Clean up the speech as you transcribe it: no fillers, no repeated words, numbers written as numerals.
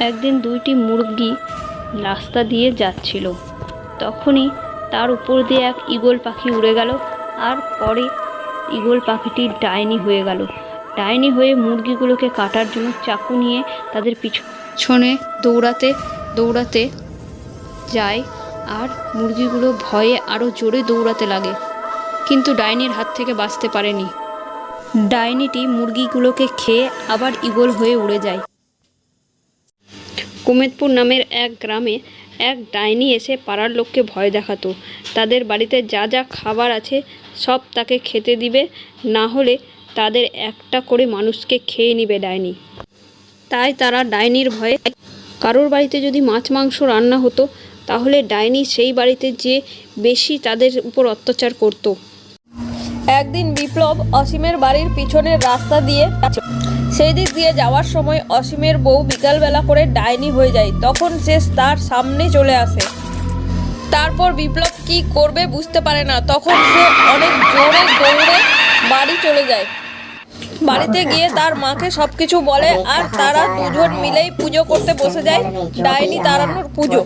একদিন দুইটি মুরগি রাস্তা দিয়ে যাচ্ছিল। তখনই তার উপর দিয়ে এক ঈগল পাখি উড়ে গেল, আর পরে ঈগল পাখিটি ডাইনি হয়ে গেল। ডাইনি হয়ে মুরগিগুলোকে কাটার জন্য চাকু নিয়ে তাদের পিছনে দৌড়াতে দৌড়াতে যায়, আর মুরগিগুলো ভয়ে আরও জোরে দৌড়াতে লাগে, কিন্তু ডাইনির হাত থেকে বাঁচতে পারেনি। ডাইনিটি মুরগিগুলোকে খেয়ে আবার ঈগল হয়ে উড়ে যায়। কুমেদপুর নামের এক গ্রামে এক ডাইনি এসে পাড়ার লোককে ভয় দেখাতো। তাদের বাড়িতে যা যা খাবার আছে সব তাকে খেতে দিবে, না হলে তাদের একটা করে মানুষকে খেয়ে নিবে ডাইনি। তাই তারা ডাইনির ভয়ে, কারোর বাড়িতে যদি মাছ মাংস রান্না হতো তাহলে ডাইনি সেই বাড়িতে যে বেশি তাদের উপর অত্যাচার করত। একদিন বিপ্লব অসীমের বাড়ির পিছনের রাস্তা দিয়ে সেই দিক দিয়ে যাওয়ার সময় অসীমের বউ বিকালবেলা করে ডাইনি হয়ে যায়। তখন সে তার সামনে চলে আসে। তারপর বিপ্লব কি করবে বুঝতে পারে না। তখন সে অনেক জোরে দৌড়ে বাড়ি চলে যায়। বাড়িতে গিয়ে তার মাকে সবকিছু বলে, আর তারা দুজন মিলেই পুজো করতে বসে যায়, ডাইনি তাড়ানোর পুজো।